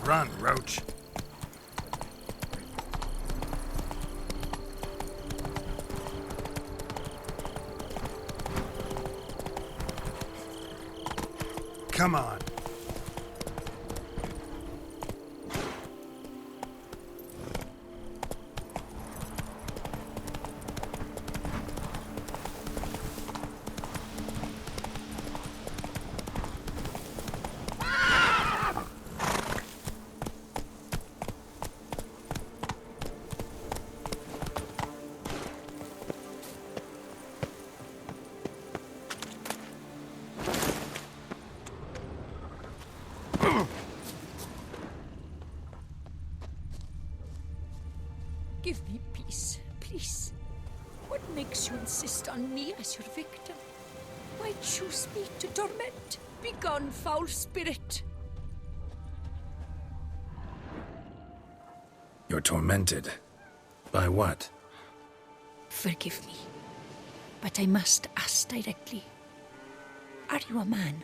Run, Roach. Come on. Give me peace, please. What makes you insist on me as your victim? Why choose me to torment? Begone, foul spirit! You're tormented. By what? Forgive me, but I must ask directly. Are you a man?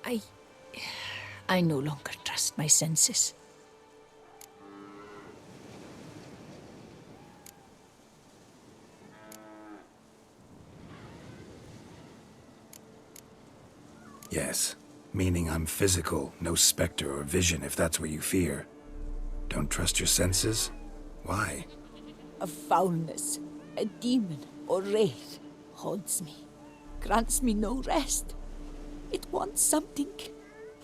I no longer trust my senses. Yes, meaning I'm physical, no specter or vision if that's what you fear. Don't trust your senses? Why? A foulness, a demon or wraith haunts me, grants me no rest. It wants something.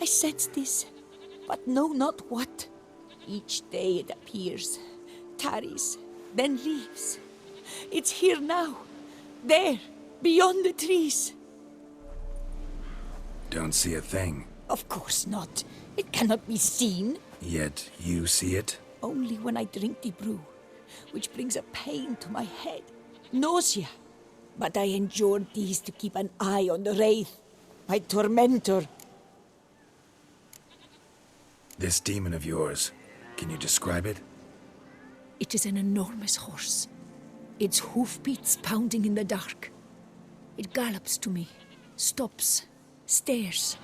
I sense this, but know not what. Each day it appears, tarries, then leaves. It's here now, there, beyond the trees. Don't see a thing. Of course not. It cannot be seen. Yet you see it? Only when I drink the brew, which brings a pain to my head, nausea. But I endured these to keep an eye on the wraith, my tormentor. This demon of yours, can you describe it? It is an enormous horse, its hoofbeats pounding in the dark. It gallops to me, stops, stares,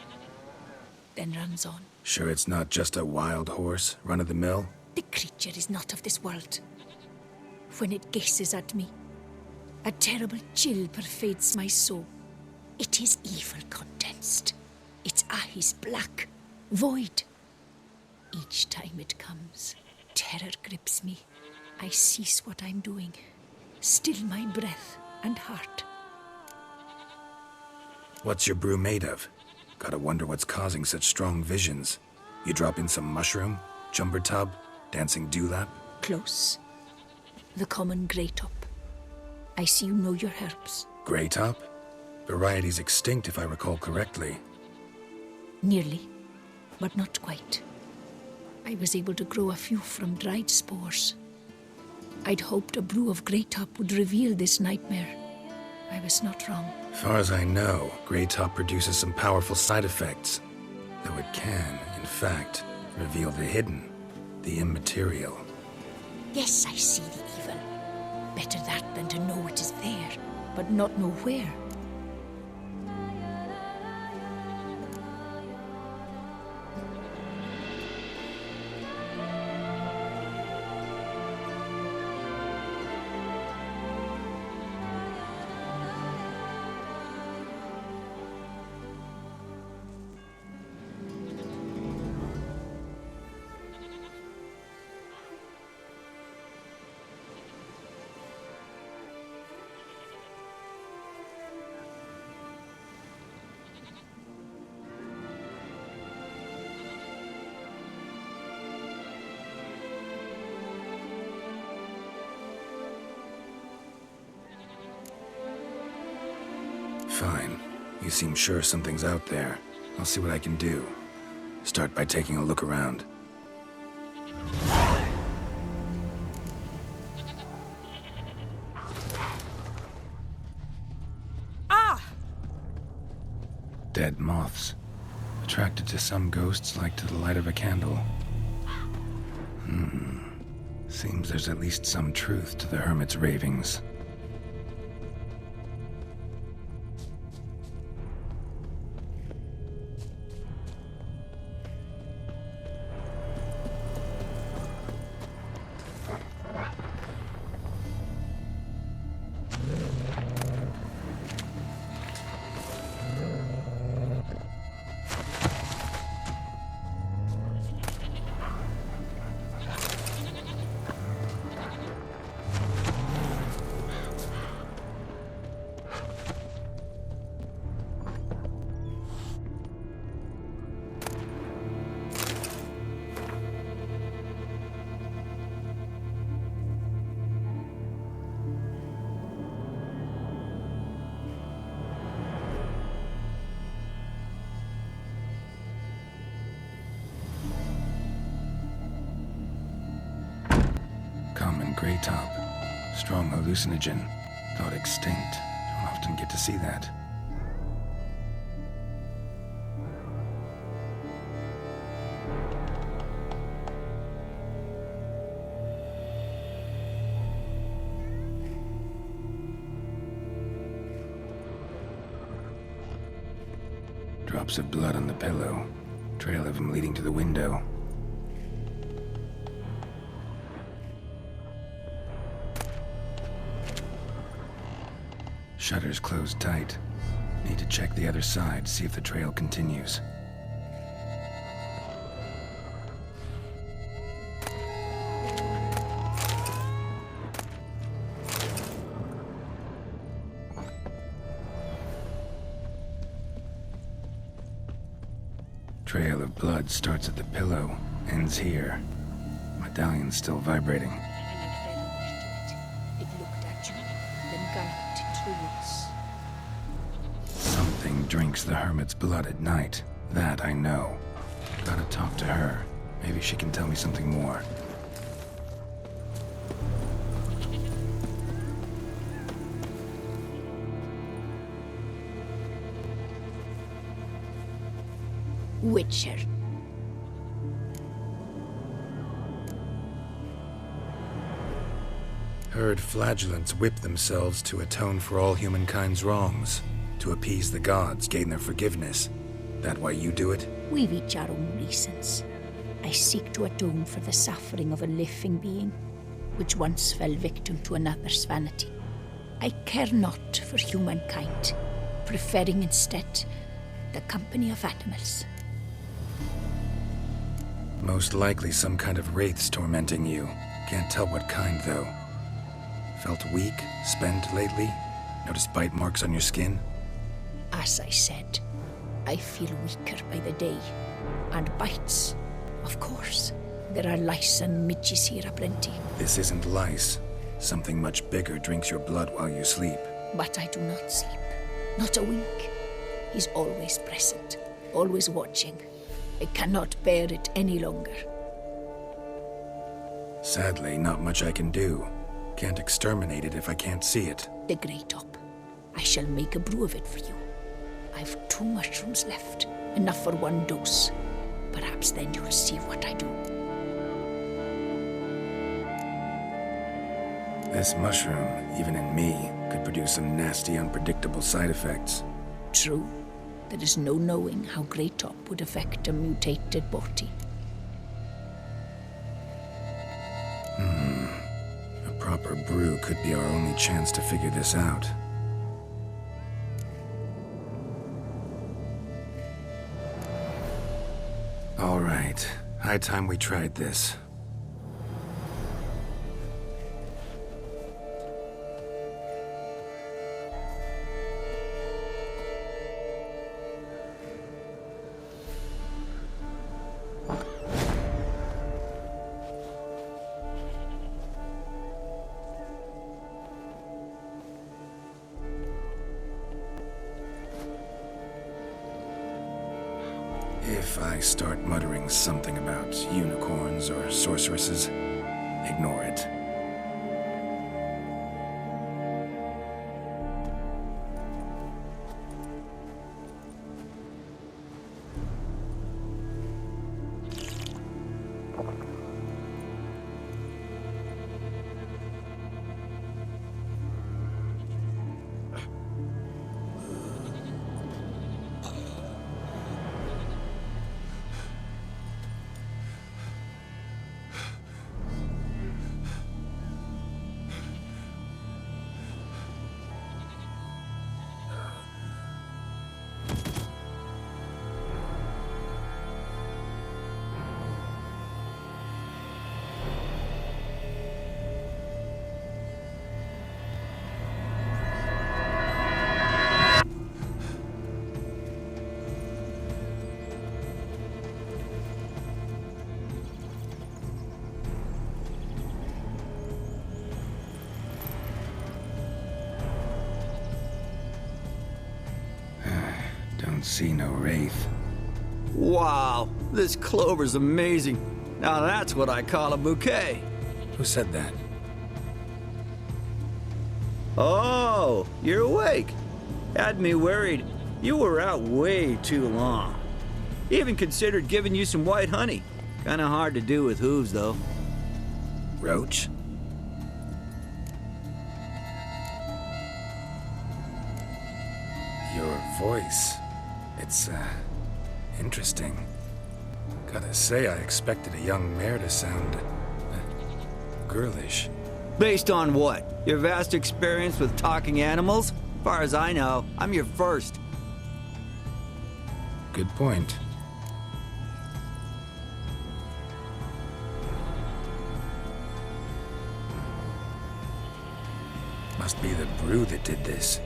then runs on. Sure it's not just a wild horse, run-of-the-mill? The creature is not of this world. When it gazes at me, a terrible chill pervades my soul. It is evil condensed, its eyes black, void. Each time it comes, terror grips me. I cease what I'm doing, still my breath and heart. What's your brew made of? Gotta wonder what's causing such strong visions. You drop in some mushroom, jumper tub, dancing dewlap? Close. The common grey top. I see you know your herbs. Grey top? Variety's extinct if I recall correctly. Nearly, but not quite. I was able to grow a few from dried spores. I'd hoped a brew of grey top would reveal this nightmare. I was not wrong. Far as I know, grey top produces some powerful side effects. Though it can, in fact, reveal the hidden, the immaterial. Yes, I see the evil. Better that than to know it is there, but not know where. Fine. You seem sure something's out there. I'll see what I can do. Start by taking a look around. Ah! Dead moths. Attracted to some ghosts like to the light of a candle. Seems there's at least some truth to the hermit's ravings. from Grey Top. Strong hallucinogen. Thought extinct. Don't often get to see that. Drops of blood on the pillow. Trail of him leading to the window. Shutters closed tight. Need to check the other side, see if the trail continues. Trail of blood starts at the pillow, ends here. Medallion's still vibrating. It looked at you, then galloped into the woods. Something drinks the hermit's blood at night. That I know. Gotta talk to her. Maybe she can tell me something more. Witcher. Heard flagellants whip themselves to atone for all humankind's wrongs. To appease the gods, gain their forgiveness. That why you do it? We've each our own reasons. I seek to atone for the suffering of a living being, which once fell victim to another's vanity. I care not for humankind, preferring instead the company of animals. Most likely some kind of wraiths tormenting you. Can't tell what kind, though. Felt weak, spent lately? Noticed bite marks on your skin? As I said, I feel weaker by the day. And bites, of course. There are lice and midges here aplenty. This isn't lice. Something much bigger drinks your blood while you sleep. But I do not sleep. Not a wink. He's always present, always watching. I cannot bear it any longer. Sadly, not much I can do. Can't exterminate it if I can't see it. The Grey Top. I shall make a brew of it for you. I've 2 mushrooms left, enough for 1 dose. Perhaps then you'll see what I do. This mushroom, even in me, could produce some nasty, unpredictable side effects. True. There is no knowing how Grey Top would affect a mutated body. A proper brew could be our only chance to figure this out. All right. High time we tried this. If I start muttering something about unicorns or sorceresses, ignore it. Don't see no wraith. Wow, this clover's amazing. Now that's what I call a bouquet. Who said that? Oh, you're awake. Had me worried. You were out way too long. Even considered giving you some white honey. Kinda hard to do with hooves, though. Roach? Your voice. It's, interesting. Gotta say, I expected a young mare to sound, girlish. Based on what? Your vast experience with talking animals? As far as I know, I'm your first. Good point. Must be the brew that did this.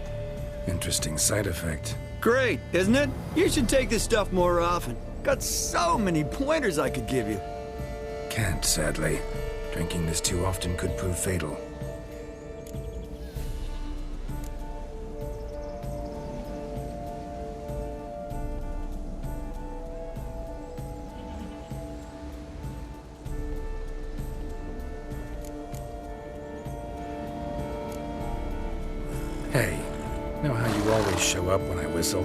Interesting side effect. Great, isn't it? You should take this stuff more often. Got so many pointers I could give you. Can't, sadly. Drinking this too often could prove fatal. Hey, know how you always show up when I whistle?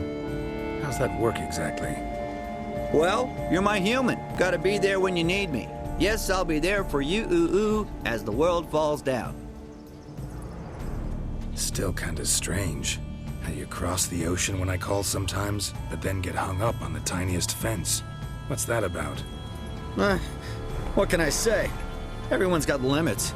How's that work exactly? Well, you're my human. Gotta be there when you need me. Yes, I'll be there for you, ooh, as the world falls down. Still kinda strange. How you cross the ocean when I call sometimes, but then get hung up on the tiniest fence. What's that about? What can I say? Everyone's got limits.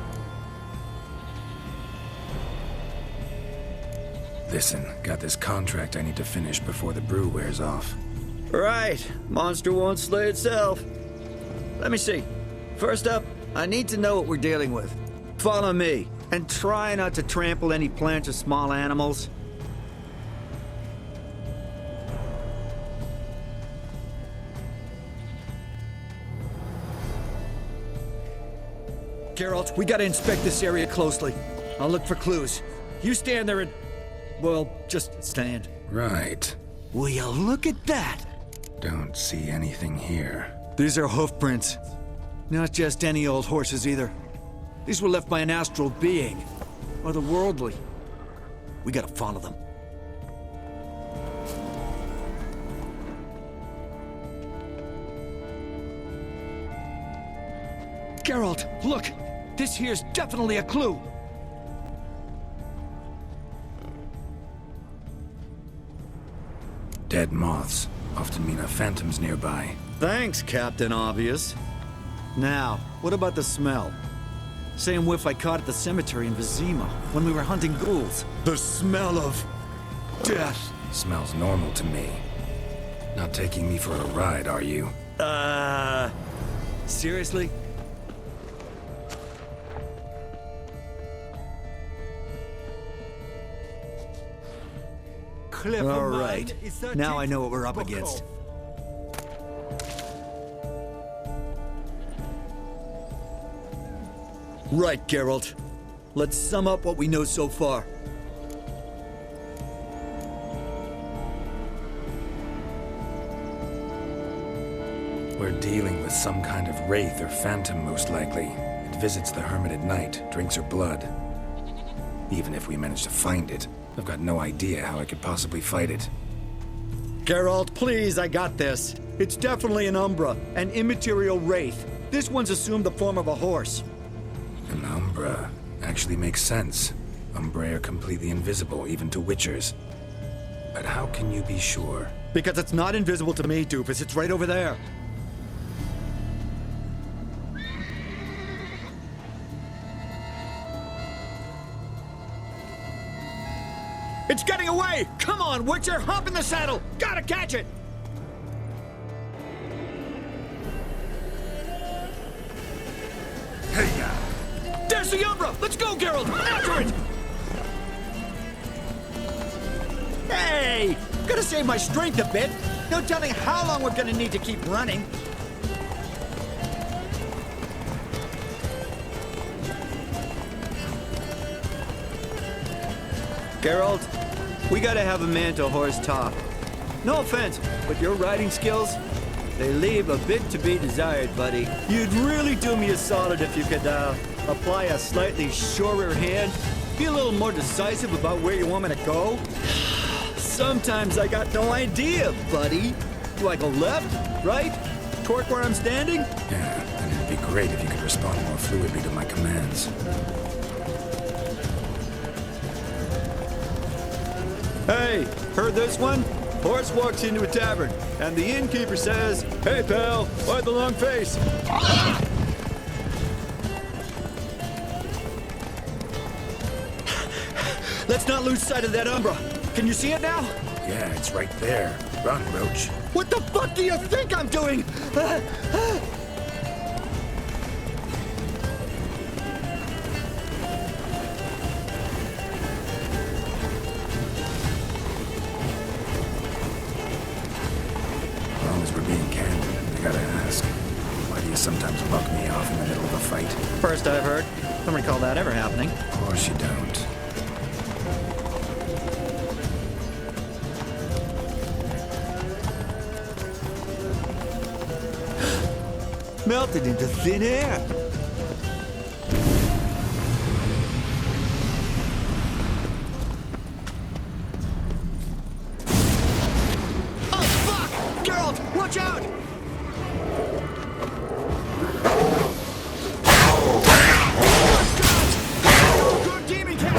Listen, got this contract I need to finish before the brew wears off. Right. Monster won't slay itself. Let me see. First up, I need to know what we're dealing with. Follow me, and try not to trample any plants or small animals. Geralt, we gotta inspect this area closely. I'll look for clues. You stand there and... well, just stand. Right. Will you look at that? Don't see anything here. These are hoof prints. Not just any old horses either. These were left by an astral being. Otherworldly. We gotta follow them. Geralt, look! This here's definitely a clue! Dead moths often mean a phantom's nearby. Thanks, Captain Obvious. Now, what about the smell? Same whiff I caught at the cemetery in Vizima when we were hunting ghouls. The smell of... death. Smells normal to me. Not taking me for a ride, are you? Seriously? All right. Now I know what we're up against. Right, Geralt. Let's sum up what we know so far. We're dealing with some kind of wraith or phantom, most likely. It visits the hermit at night, drinks her blood. Even if we manage to find it, I've got no idea how I could possibly fight it. Geralt, please, I got this. It's definitely an Umbra, an immaterial wraith. This one's assumed the form of a horse. An Umbra actually makes sense. Umbrae are completely invisible, even to Witchers. But how can you be sure? Because it's not invisible to me, Doofus. It's right over there. It's getting away! Come on, Witcher! Hop in the saddle! Gotta catch it! Hey-ya! There's the Umbra! Let's go, Geralt! After it! Hey! Gotta save my strength a bit. No telling how long we're gonna need to keep running. Geralt, we gotta have a man to horse talk. No offense, but your riding skills, they leave a bit to be desired, buddy. You'd really do me a solid if you could, apply a slightly surer hand. Be a little more decisive about where you want me to go? Sometimes I got no idea, buddy. Do I go left, right, toward where I'm standing? Yeah, and it'd be great if you could respond more fluidly to my commands. Hey, heard this one? Horse walks into a tavern, and the innkeeper says, "Hey, pal, why the long face?" Let's not lose sight of that Umbra. Can you see it now? Yeah, it's right there. Run, Roach. What the fuck do you think I'm doing? As long as we're being candid, I gotta ask. Why do you sometimes buck me off in the middle of a fight? First I've heard. Don't recall that ever happening. Of course you don't. Melted into thin air. Oh, fuck! Geralt, watch out! Good demon cat!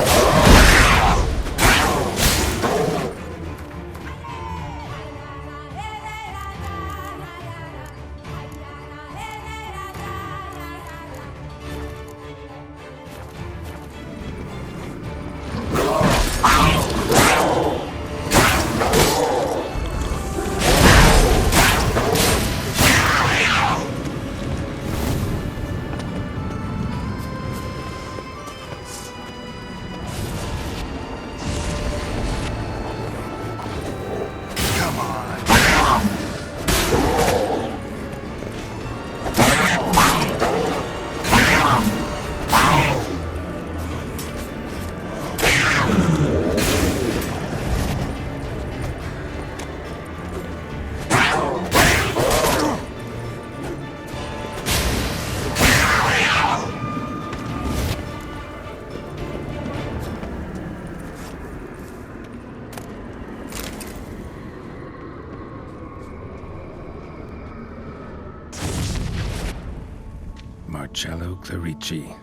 Marcello Clerici,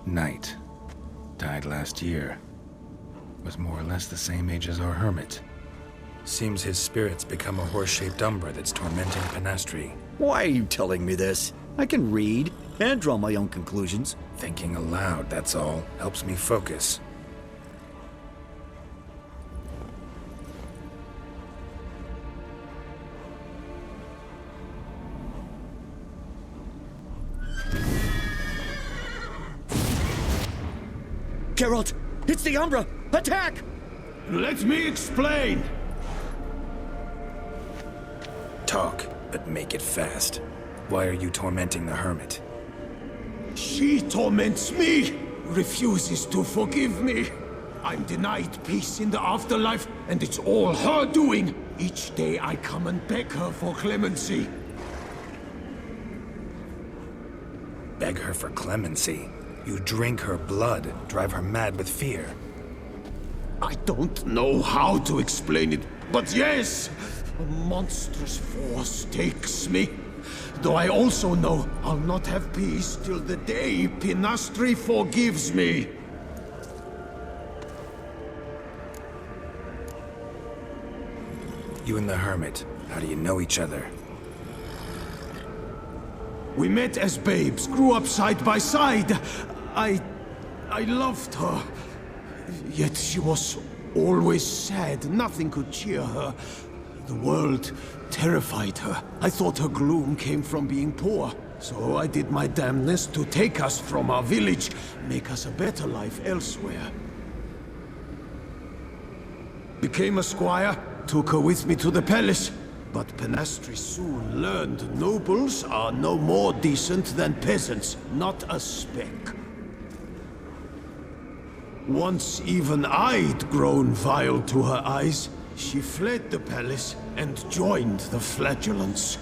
knight. Died last year. Was more or less the same age as our hermit. Seems his spirit's become a horse-shaped umbra that's tormenting Penastri. Why are you telling me this? I can read and draw my own conclusions. Thinking aloud, that's all. Helps me focus. Geralt, it's the Umbra! Attack! Let me explain. Talk, but make it fast. Why are you tormenting the hermit? She torments me, refuses to forgive me. I'm denied peace in the afterlife, and it's all her doing. Each day I come and beg her for clemency. Beg her for clemency? You drink her blood, drive her mad with fear. I don't know how to explain it, but yes, a monstrous force takes me. Though I also know I'll not have peace till the day Penastri forgives me. You and the hermit, how do you know each other? We met as babes, grew up side by side. I loved her. Yet she was always sad. Nothing could cheer her. The world terrified her. I thought her gloom came from being poor. So I did my damnedest to take us from our village, make us a better life elsewhere. Became a squire, took her with me to the palace. But Penastri soon learned nobles are no more decent than peasants, not a speck. Once even I'd grown vile to her eyes, she fled the palace and joined the flagellants.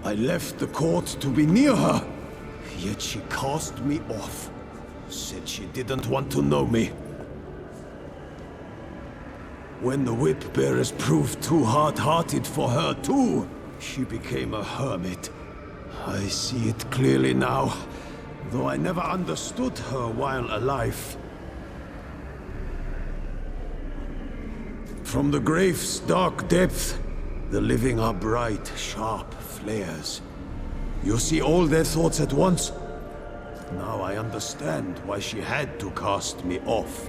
I left the court to be near her, yet she cast me off. Said she didn't want to know me. When the whip bearers proved too hard-hearted for her too, she became a hermit. I see it clearly now, though I never understood her while alive. From the grave's dark depth, the living are bright, sharp flares. You see all their thoughts at once. Now I understand why she had to cast me off.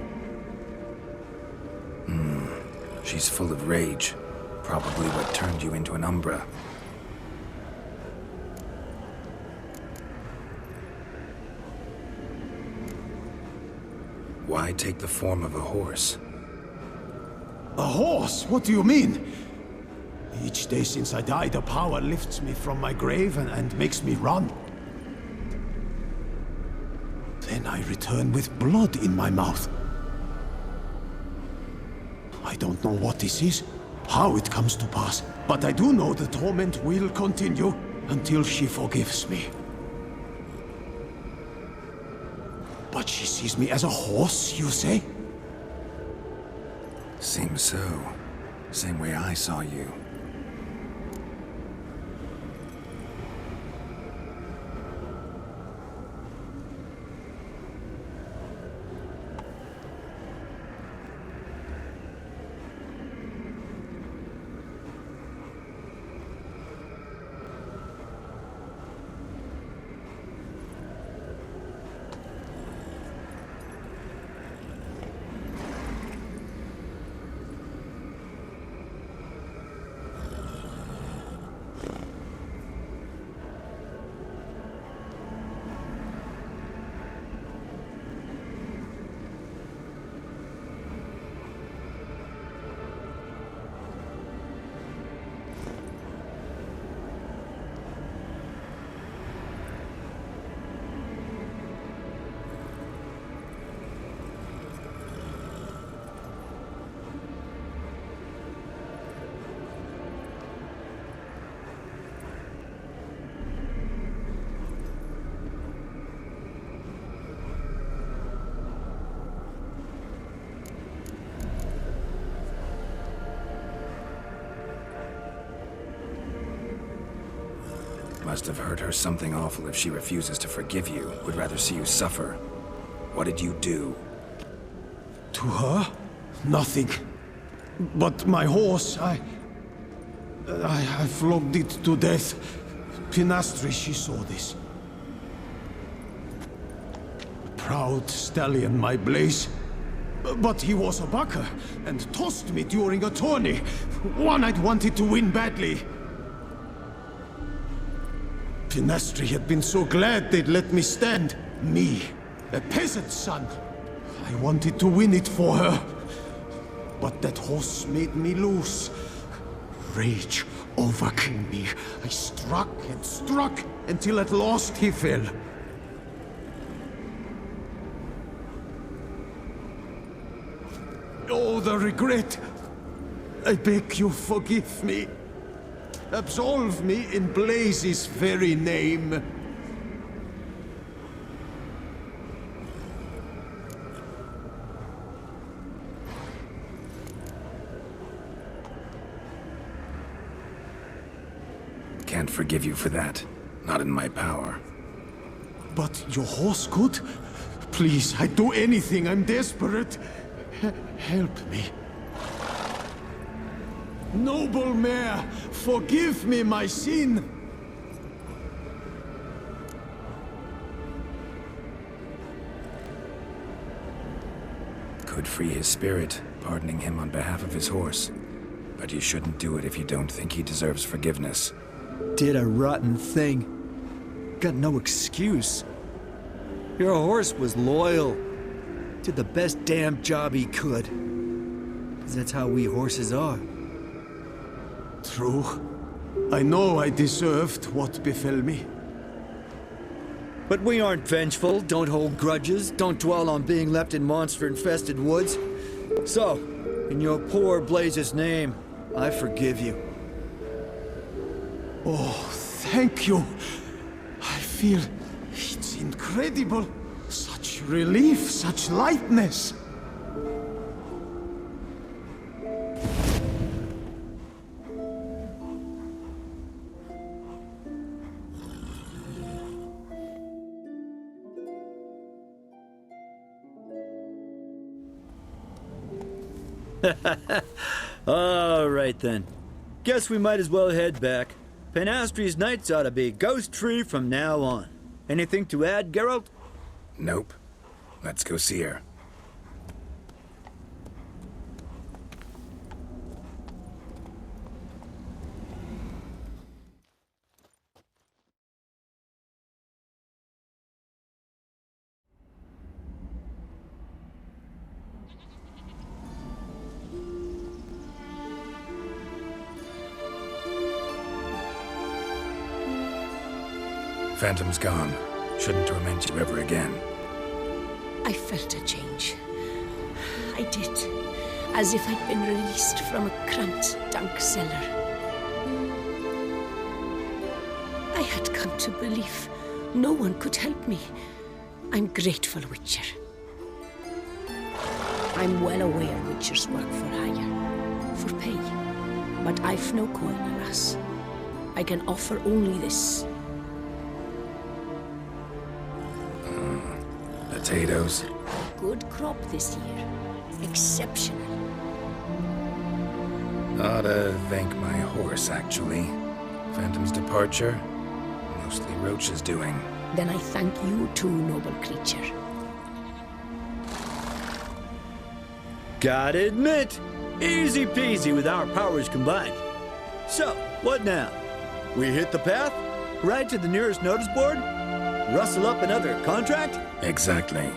She's full of rage. Probably what turned you into an Umbra. Why take the form of a horse? A horse? What do you mean? Each day since I died, a power lifts me from my grave and makes me run. Then I return with blood in my mouth. I don't know what this is, how it comes to pass, but I do know the torment will continue until she forgives me. But she sees me as a horse, you say? Seems so. Same way I saw you. Must have hurt her something awful if she refuses to forgive you. Would rather see you suffer. What did you do? To her? Nothing. But my horse, I flogged it to death. Pinastri, she saw this. Proud stallion, my Blaze. But he was a bucker, and tossed me during a tourney. One I'd wanted to win badly. Pinastri had been so glad they'd let me stand. Me, a peasant's son. I wanted to win it for her. But that horse made me lose. Rage overcame me. I struck and struck until at last he fell. Oh, the regret. I beg you, forgive me. Absolve me in Blaze's very name. Can't forgive you for that. Not in my power. But your horse could? Please, I'd do anything. I'm desperate. Help me. Noble mare, forgive me my sin! Could free his spirit, pardoning him on behalf of his horse. But you shouldn't do it if you don't think he deserves forgiveness. Did a rotten thing. Got no excuse. Your horse was loyal. Did the best damn job he could. 'Cause that's how we horses are. True. I know I deserved what befell me. But we aren't vengeful, don't hold grudges, don't dwell on being left in monster-infested woods. So, in your poor Blaze's name, I forgive you. Oh, thank you. I feel it's incredible. Such Such relief, such lightness. All right then. Guess we might as well head back. Penastri's nights ought to be ghost-free from now on. Anything to add, Geralt? Nope. Let's go see her. Phantom's gone. Shouldn't torment you ever again. I felt a change. I did. As if I'd been released from a cramped, dank cellar. I had come to believe no one could help me. I'm grateful, Witcher. I'm well aware Witchers work for hire, for pay. But I've no coin, alas. I can offer only this. Potatoes. Good crop this year. Exceptional. Ought to thank my horse, actually. Phantom's departure, mostly Roach's doing. Then I thank you too, noble creature. Gotta admit, easy peasy with our powers combined. So, what now? We hit the path? Right to the nearest notice board? Rustle up another contract? Exactly.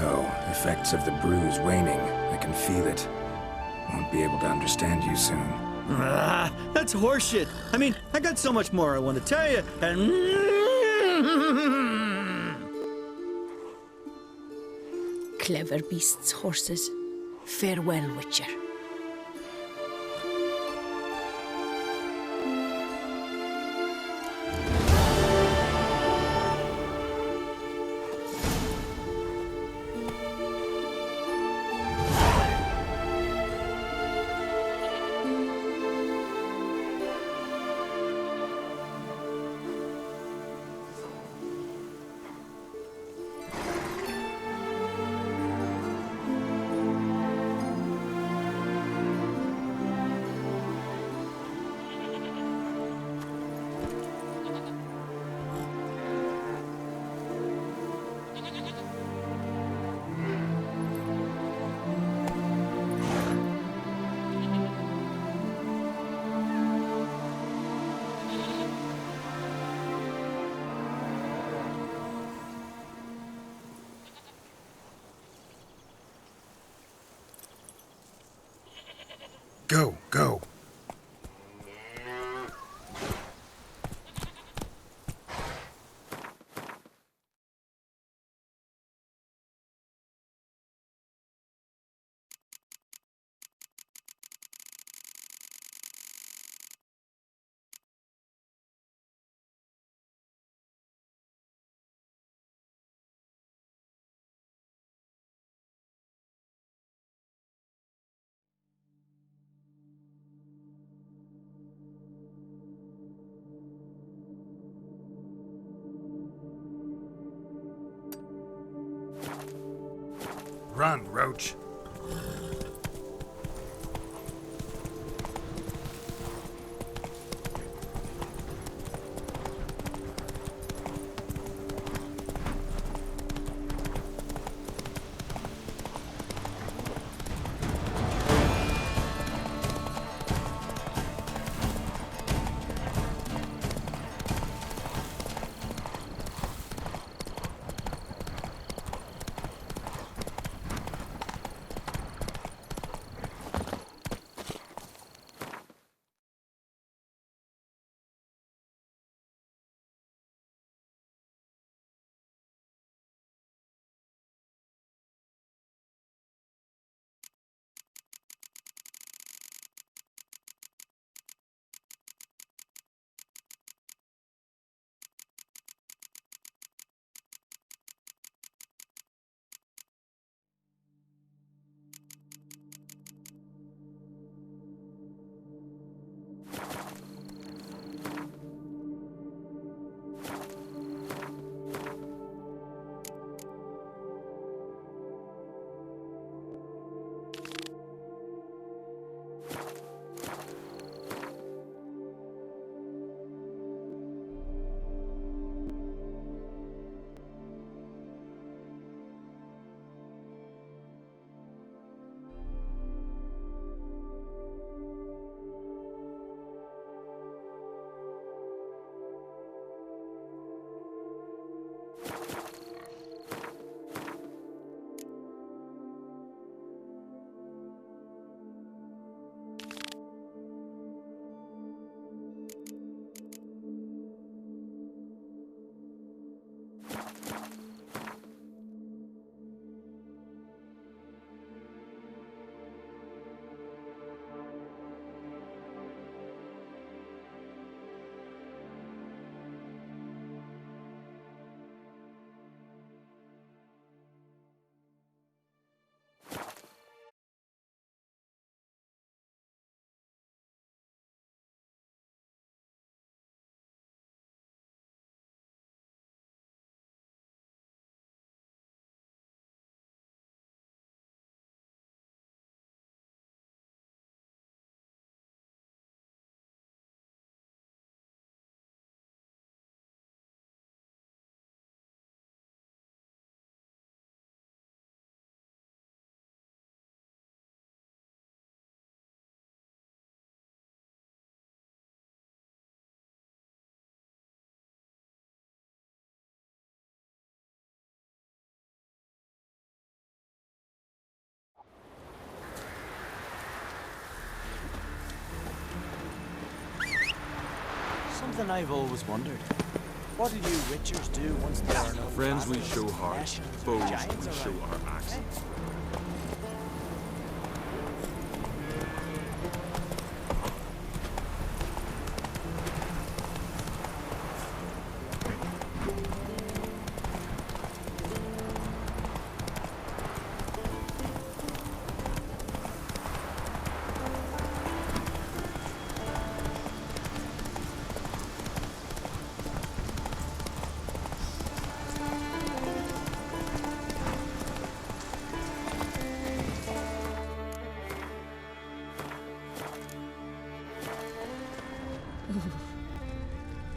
Oh, effects of the bruise waning. I can feel it. Won't be able to understand you soon. That's horseshit. I mean, I got so much more I want to tell you, and... Clever beasts, horses. Farewell, Witcher. Go, go. Run, Roach. Something I've always wondered. What do you witchers do once there are no Friends we battles, show heart, nations, foes giants we show around? our actions.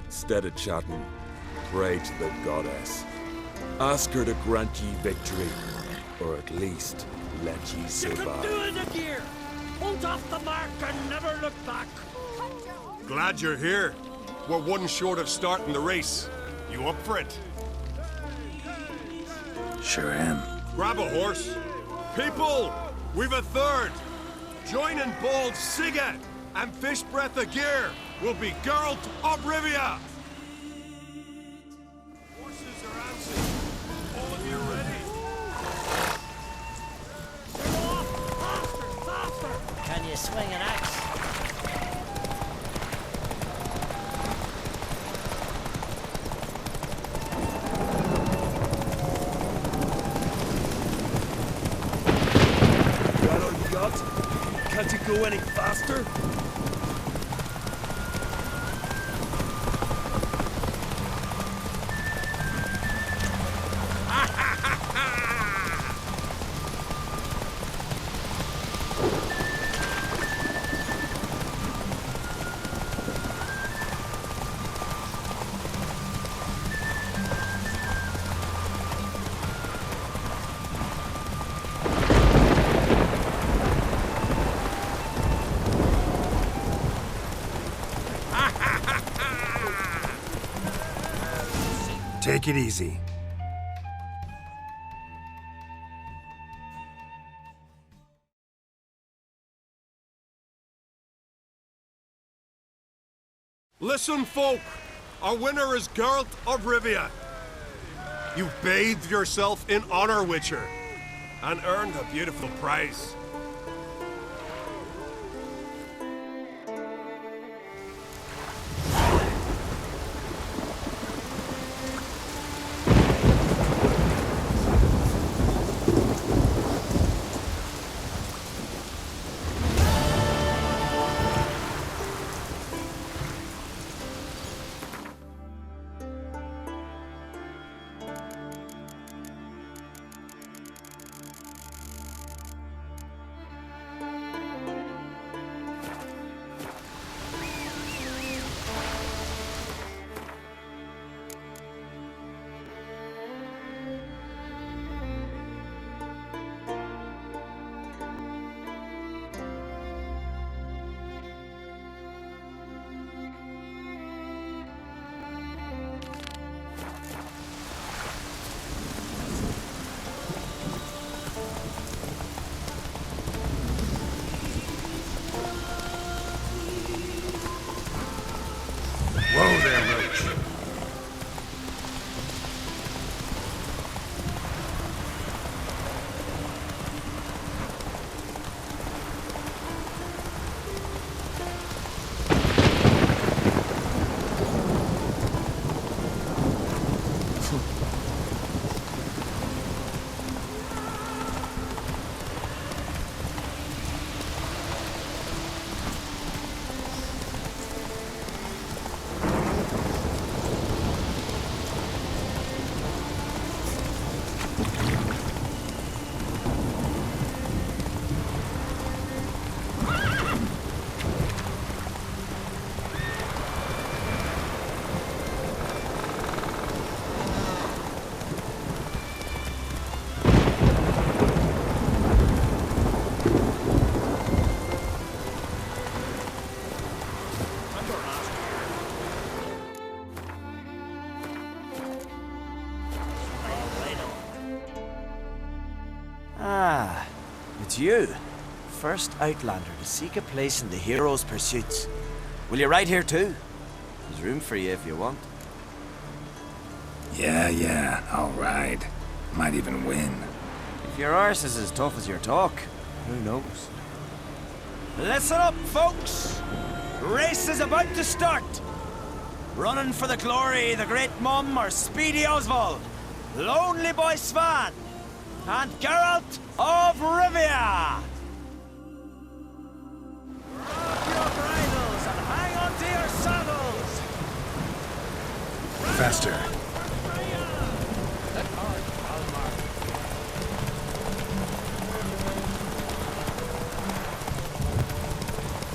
Instead of chatting, pray to the goddess. Ask her to grant ye victory, or at least let ye survive. Do it again! Hold off the mark and never look back! Glad you're here. We're one short of starting the race. You up for it? Sure am. Grab a horse. People, we've a third. Joining bold Siga and Fish Breath of Gear will be Geralt of Rivia. Horses are answering. All of you ready? Faster! Can you swing an axe? Got all you got? Can't you go any faster? Take it easy. Listen, folk. Our winner is Geralt of Rivia. You've bathed yourself in honor, Witcher, and earned a beautiful prize. Ah, it's you. First Outlander to seek a place in the hero's pursuits. Will you ride here too? There's room for you if you want. Yeah, I'll ride. Might even win. If your arse is as tough as your talk, who knows? Listen up, folks! Race is about to start! Running for the glory, the Great Mum or Speedy Oswald, Lonely Boy Svan, and Geralt of Rivia! Drop your bridles and hang on to your saddles! Faster.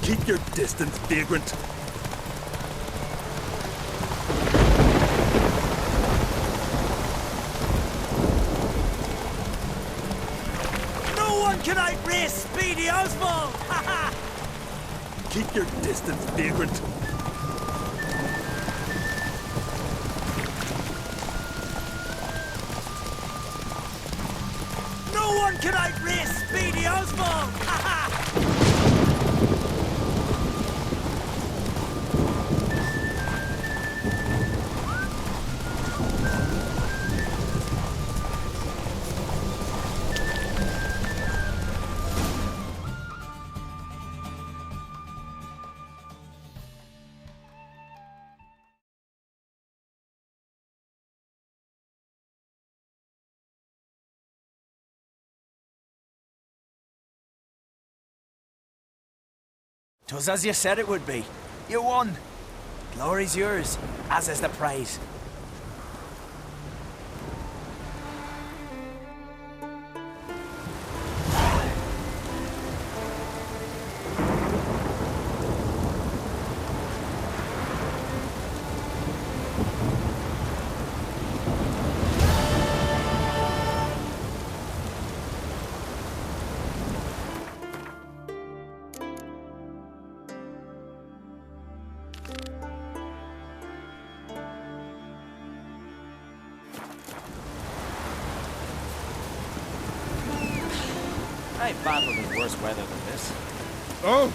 Keep your distance, vagrant. No one can outrace Speedy Oswald! Keep your distance, vagrant. No one can outrace Speedy Oswald! Twas as you said it would be. You won. Glory's yours, as is the prize. I've battled in worse weather than this. Oh!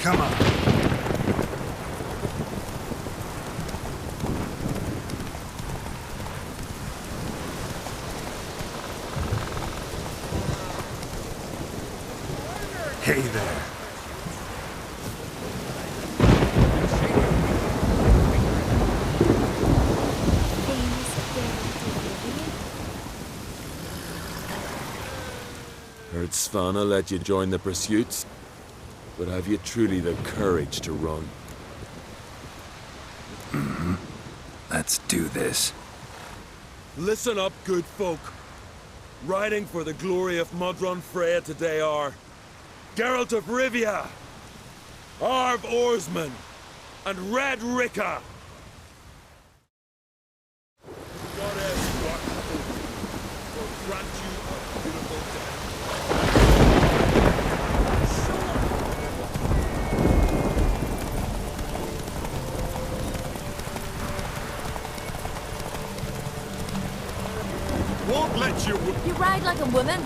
Come on. Hey there. Heard Svanna let you join the pursuits, but have you truly the courage to run? Let's do this. Listen up, good folk. Riding for the glory of Modron Freya today are Geralt of Rivia, Arv Oarsman, and Red Ricka. Goddess Rockhood will grant you a beautiful death. Won't let you... You ride like a woman.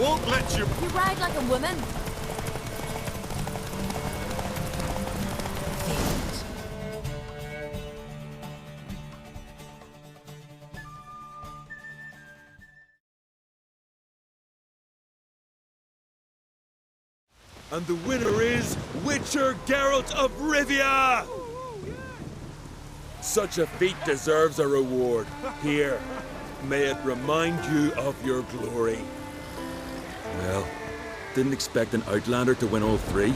won't let you... You ride like a woman. And the winner is Witcher Geralt of Rivia! Such a feat deserves a reward. Here, may it remind you of your glory. Well, didn't expect an Outlander to win all three.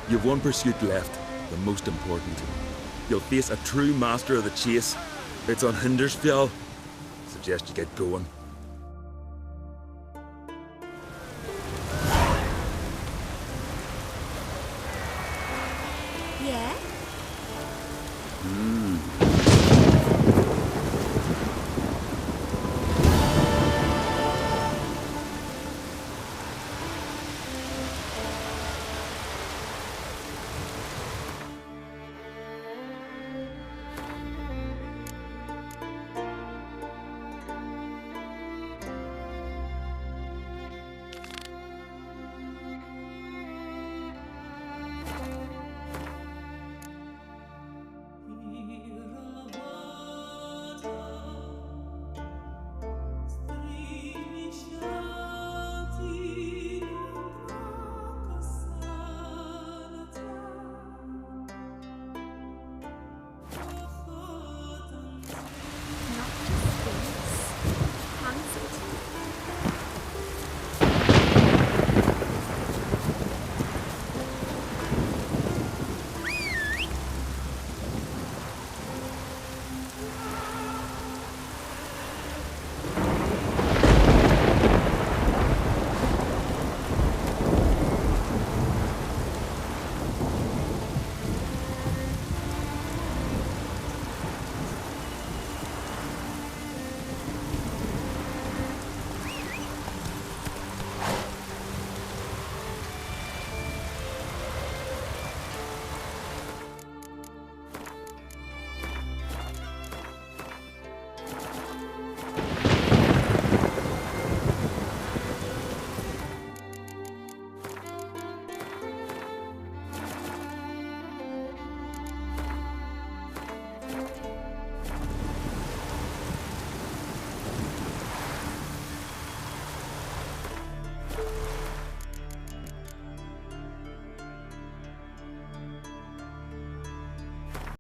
You've one pursuit left, the most important. You'll face a true master of the chase. It's on Hindersfjall. Suggest you get going. Yeah?